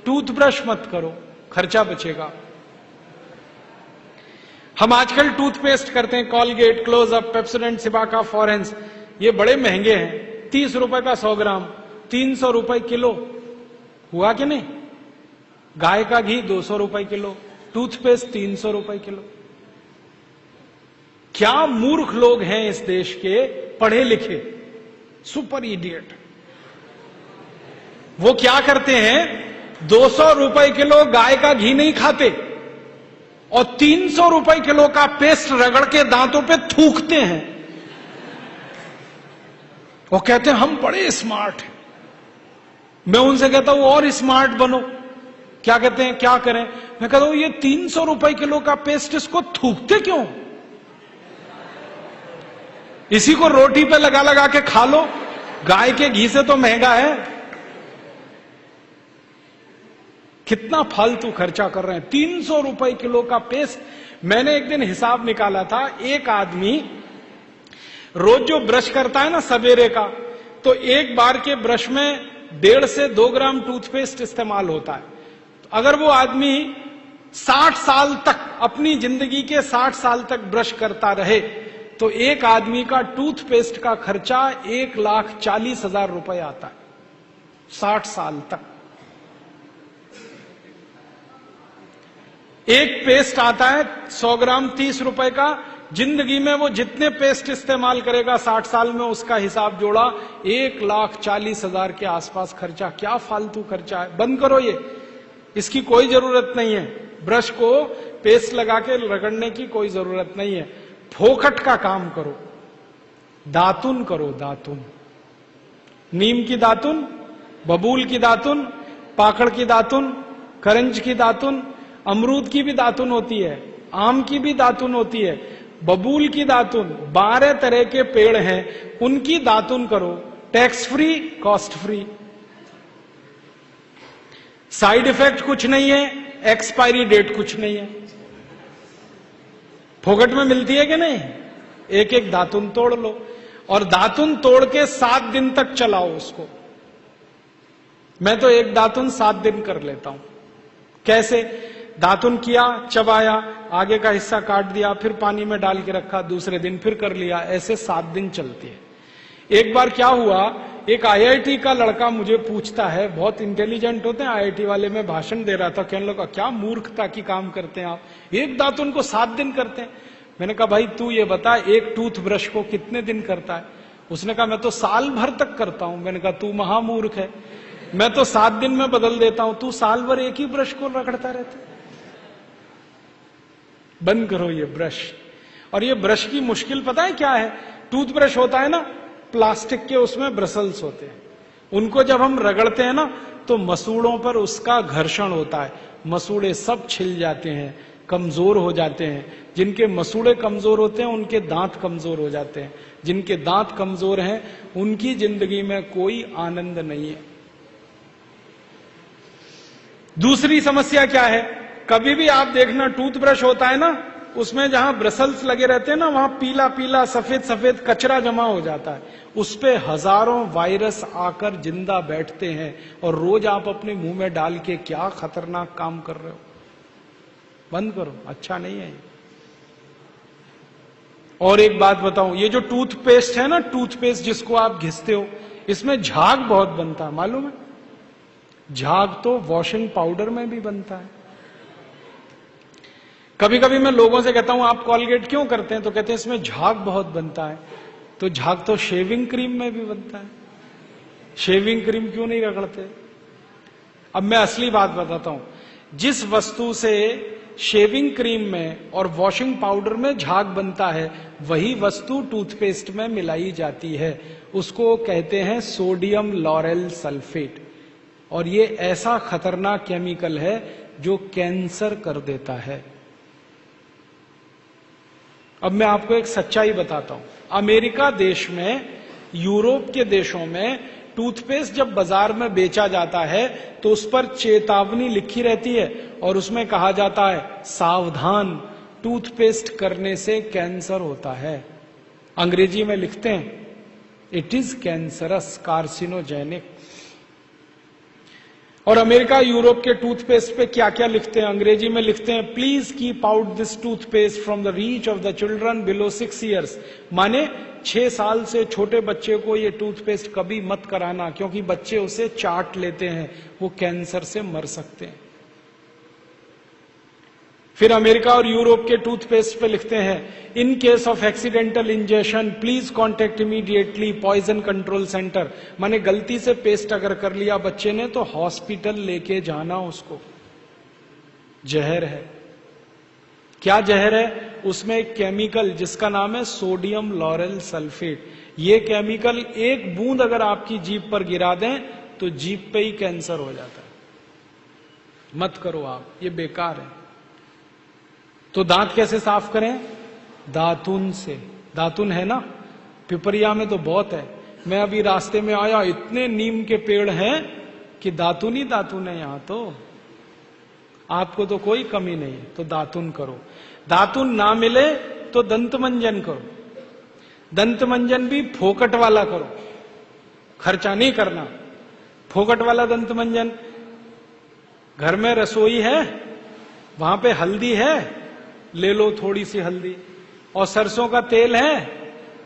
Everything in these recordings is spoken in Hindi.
टूथब्रश मत करो, खर्चा बचेगा। हम आजकल टूथपेस्ट करते हैं, कॉलगेट, क्लोजअप, पेप्सोडेंट, सिबाका, फॉरेंस, ये बड़े महंगे हैं। 30 रुपए का 100 ग्राम, 300 रुपए किलो, हुआ कि नहीं? गाय का घी 200 रुपए किलो, टूथपेस्ट 300 रुपए किलो। क्या मूर्ख लोग हैं इस देश के, पढ़े लिखे, सुपर इडियट। वो क्या करते हैं, 200 रुपए किलो गाय का घी नहीं खाते और 300 रुपए किलो का पेस्ट रगड़ के दांतों पे थूकते हैं। वो कहते हैं हम बड़े स्मार्ट हैं। मैं उनसे कहता हूं और स्मार्ट बनो। क्या कहते हैं, क्या करें? मैं कहता हूं ये 300 रुपए किलो का पेस्ट, इसको थूकते क्यों? इसी को रोटी पे लगा लगा के खा लो, गाय के घी से तो महंगा है। कितना फालतू खर्चा कर रहे हैं। 300 रुपए किलो का पेस्ट। मैंने एक दिन हिसाब निकाला था, एक आदमी रोज जो ब्रश करता है ना सवेरे का, तो एक बार के ब्रश में 1.5 से 2 ग्राम टूथपेस्ट इस्तेमाल होता है। तो अगर वो आदमी 60 साल तक, अपनी जिंदगी के 60 साल तक ब्रश करता रहे, तो एक आदमी का टूथपेस्ट का खर्चा 1,40,000 रुपए आता है 60 साल तक। एक पेस्ट आता है 100 ग्राम 30 रुपए का। जिंदगी में वो जितने पेस्ट इस्तेमाल करेगा 60 साल में, उसका हिसाब जोड़ा 1,40,000 के आसपास खर्चा। क्या फालतू खर्चा है, बंद करो ये, इसकी कोई जरूरत नहीं है। ब्रश को पेस्ट लगा के रगड़ने की कोई जरूरत नहीं है। फोकट का काम करो, दातुन करो, दातुन। नीम की दातुन, बबूल की दातुन, पाकड़ की दातुन, करंज की दातुन, अमरूद की भी दातुन होती है, आम की भी दातुन होती है, बबूल की दातुन, 12 तरह के पेड़ हैं, उनकी दातुन करो। Tax free, cost free, side effect कुछ नहीं है, एक्सपायरी डेट कुछ नहीं है। फोकट में मिलती है कि नहीं? एक एक दातुन तोड़ लो और दातुन तोड़ के 7 दिन तक चलाओ उसको। मैं तो एक दातुन 7 दिन कर लेता हूं। कैसे? दातुन किया, चबाया, आगे का हिस्सा काट दिया, फिर पानी में डाल के रखा, दूसरे दिन फिर कर लिया, ऐसे 7 दिन चलती है। एक बार क्या हुआ, एक आईआईटी का लड़का मुझे पूछता है, बहुत इंटेलिजेंट होते हैं आईआईटी वाले, में भाषण दे रहा था, कहने लगा क्या मूर्खता की काम करते हैं आप, एक दातुन को 7 दिन करते हैं। मैंने कहा भाई तू ये बता, एक टूथब्रश को कितने दिन करता है? उसने कहा मैं तो साल भर तक करता हूं। मैंने कहा तू महामूर्ख है, मैं तो 7 दिन में बदल देता हूं, तू साल भर एक ही ब्रश को रगड़ता रहता है। बंद करो ये ब्रश। और ये ब्रश की मुश्किल पता है क्या है? टूथब्रश होता है ना प्लास्टिक के, उसमें ब्रसल्स होते हैं, उनको जब हम रगड़ते हैं ना तो मसूड़ों पर उसका घर्षण होता है, मसूड़े सब छिल जाते हैं, कमजोर हो जाते हैं। जिनके मसूड़े कमजोर होते हैं उनके दांत कमजोर हो जाते हैं, जिनके दांत कमजोर हैं उनकी जिंदगी में कोई आनंद नहीं है। दूसरी समस्या क्या है? कभी भी आप देखना टूथब्रश होता है ना, उसमें जहां ब्रसल्स लगे रहते हैं ना, वहां पीला पीला सफेद सफेद कचरा जमा हो जाता है, उस पे हजारों वायरस आकर जिंदा बैठते हैं और रोज आप अपने मुंह में डाल के क्या खतरनाक काम कर रहे हो। बंद करो, अच्छा नहीं है। और एक बात बताऊं, ये जो टूथपेस्ट है ना, टूथपेस्ट जिसको आप घिसते हो, इसमें झाग बहुत बनता है, मालूम है? झाग तो वॉशिंग पाउडर में भी बनता है। कभी कभी मैं लोगों से कहता हूं आप कॉलगेट क्यों करते हैं, तो कहते हैं इसमें झाग बहुत बनता है। तो झाग तो शेविंग क्रीम में भी बनता है, शेविंग क्रीम क्यों नहीं रगड़ते? अब मैं असली बात बताता हूं, जिस वस्तु से शेविंग क्रीम में और वॉशिंग पाउडर में झाग बनता है, वही वस्तु टूथपेस्ट में मिलाई जाती है। उसको कहते हैं सोडियम लॉरेल सल्फेट, और ये ऐसा खतरनाक केमिकल है जो कैंसर कर देता है। अब मैं आपको एक सच्चाई बताता हूं। अमेरिका देश में, यूरोप के देशों में टूथपेस्ट जब बाजार में बेचा जाता है तो उस पर चेतावनी लिखी रहती है और उसमें कहा जाता है सावधान, टूथपेस्ट करने से कैंसर होता है। अंग्रेजी में लिखते हैं इट इज कैंसरस, कार्सिनोजेनिक। और अमेरिका यूरोप के टूथपेस्ट पे क्या क्या लिखते हैं, अंग्रेजी में लिखते हैं, please keep out this toothpaste from the reach of the children below 6 years. माने 6 साल से छोटे बच्चे को ये टूथपेस्ट कभी मत कराना, क्योंकि बच्चे उसे चाट लेते हैं, वो कैंसर से मर सकते हैं। फिर अमेरिका और यूरोप के टूथपेस्ट पे लिखते हैं, in case of accidental injection please contact immediately poison control centre. माने गलती से पेस्ट अगर कर लिया बच्चे ने तो हॉस्पिटल लेके जाना उसको। जहर है। क्या जहर है? उसमें एक केमिकल जिसका नाम है सोडियम लॉरेल सल्फेट। ये केमिकल एक बूंद अगर आपकी जीभ पर गिरा दें तो जीभ पे ही कैंसर हो जाता है। मत करो आप, ये बेकार है। तो दांत कैसे साफ करें? दातुन से। दातुन है ना, पिपरिया में तो बहुत है। मैं अभी रास्ते में आया, इतने नीम के पेड़ हैं कि दातुन ही दातुन है यहां तो। आपको तो कोई कमी नहीं है, तो दातुन करो। दातुन ना मिले तो दंत मंजन करो। दंत मंजन भी फोकट वाला करो, खर्चा नहीं करना। फोकट वाला दंत मंजन, घर में रसोई है, वहां पे हल्दी है, ले लो थोड़ी सी हल्दी, और सरसों का तेल है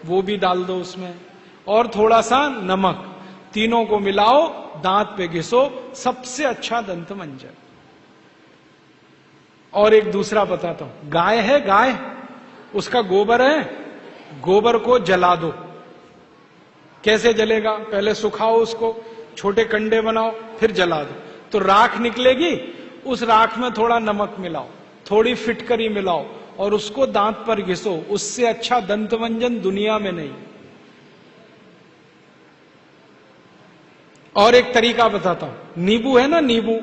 वो भी डाल दो उसमें, और थोड़ा सा नमक, तीनों को मिलाओ, दांत पे घिसो, सबसे अच्छा दंत मंजन। और एक दूसरा बताता हूं, गाय है, गाय, उसका गोबर है, गोबर को जला दो। कैसे जलेगा? पहले सुखाओ उसको, छोटे कंडे बनाओ, फिर जला दो, तो राख निकलेगी। उस राख में थोड़ा नमक मिलाओ, थोड़ी फिटकरी मिलाओ, और उसको दांत पर घिसो। उससे अच्छा दंतमंजन दुनिया में नहीं। और एक तरीका बताता हूं, नींबू है ना, नींबू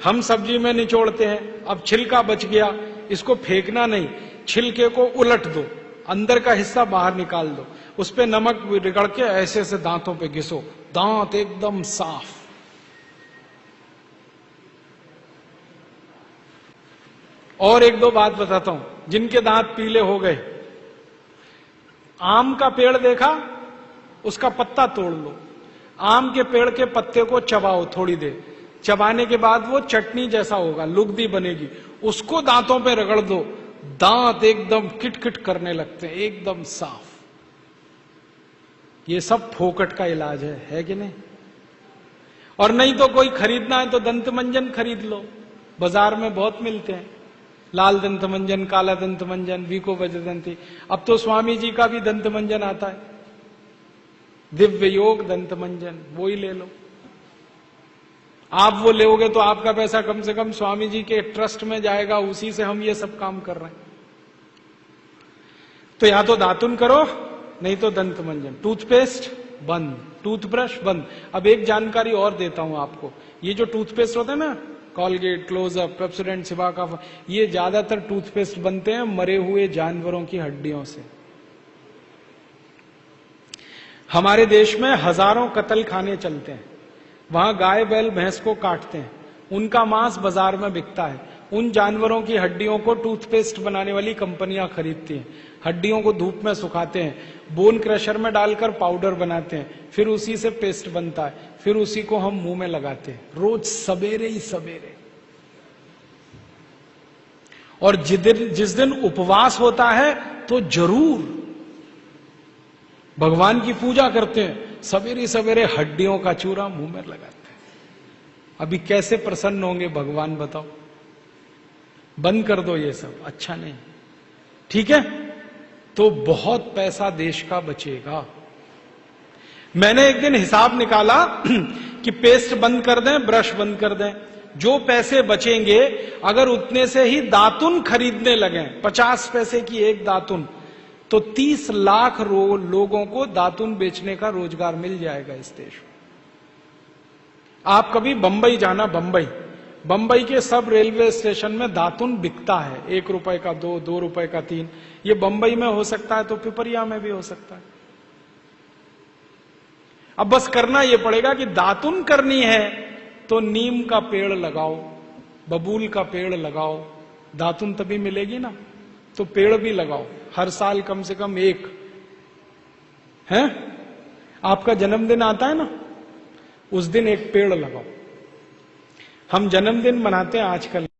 हम सब्जी में निचोड़ते हैं। अब छिलका बच गया, इसको फेंकना नहीं, छिलके को उलट दो, अंदर का हिस्सा बाहर निकाल दो, उस पे नमक रगड़ के ऐसे से दांतों पे घिसो, दांत एकदम साफ। और एक दो बात बताता हूं, जिनके दांत पीले हो गए, आम का पेड़ देखा, उसका पत्ता तोड़ लो, आम के पेड़ के पत्ते को चबाओ थोड़ी देर, चबाने के बाद वो चटनी जैसा होगा, लुगदी बनेगी, उसको दांतों पे रगड़ दो, दांत एकदम किटकिट करने लगते हैं, एकदम साफ। ये सब फोकट का इलाज है कि नहीं? और नहीं तो कोई खरीदना है तो दंत मंजन खरीद लो, बाजार में बहुत मिलते हैं, लाल दंत मंजन, काला दंत मंजन, वीको वज्रदंती। अब तो स्वामी जी का भी दंत मंजन आता है, दिव्य योग दंत मंजन, वो ही ले लो। आप वो लोगे तो आपका पैसा कम से कम स्वामी जी के ट्रस्ट में जाएगा, उसी से हम ये सब काम कर रहे हैं। तो या तो दातुन करो, नहीं तो दंत मंजन। टूथपेस्ट बंद, टूथब्रश बंद। अब एक जानकारी और देता हूं आपको, ये जो टूथपेस्ट होता है ना, कॉलगेट, क्लोजअप, पेप्सोडेंट, सिबाका, ये ज्यादातर टूथपेस्ट बनते हैं मरे हुए जानवरों की हड्डियों से। हमारे देश में हजारों कत्ल खाने चलते हैं, वहां गाय बैल भैंस को काटते हैं, उनका मांस बाजार में बिकता है। उन जानवरों की हड्डियों को टूथपेस्ट बनाने वाली कंपनियां खरीदती हैं, हड्डियों को धूप में सुखाते हैं, बोन क्रशर में डालकर पाउडर बनाते हैं, फिर उसी से पेस्ट बनता है, फिर उसी को हम मुंह में लगाते हैं, रोज सवेरे ही सवेरे। और जिस दिन उपवास होता है तो जरूर भगवान की पूजा करते हैं, सवेरे सवेरे हड्डियों का चूरा मुंह में लगाते हैं। अभी कैसे प्रसन्न होंगे भगवान बताओ? बंद कर दो ये सब, अच्छा नहीं, ठीक है? तो बहुत पैसा देश का बचेगा। मैंने एक दिन हिसाब निकाला कि पेस्ट बंद कर दें, ब्रश बंद कर दें, जो पैसे बचेंगे अगर उतने से ही दातुन खरीदने लगे, 50 पैसे की एक दातुन, तो 30 लाख लोगों को दातुन बेचने का रोजगार मिल जाएगा इस देश में। आप कभी बंबई जाना, बंबई के सब रेलवे स्टेशन में दातुन बिकता है, 1 रुपए का 2, 2 रुपए का 3। ये बंबई में हो सकता है तो पिपरिया में भी हो सकता है। अब बस करना यह पड़ेगा कि दातुन करनी है तो नीम का पेड़ लगाओ, बबूल का पेड़ लगाओ, दातुन तभी मिलेगी ना। तो पेड़ भी लगाओ, हर साल कम से कम एक है। आपका जन्मदिन आता है ना, उस दिन एक पेड़ लगाओ। हम जन्मदिन मनाते हैं आजकल।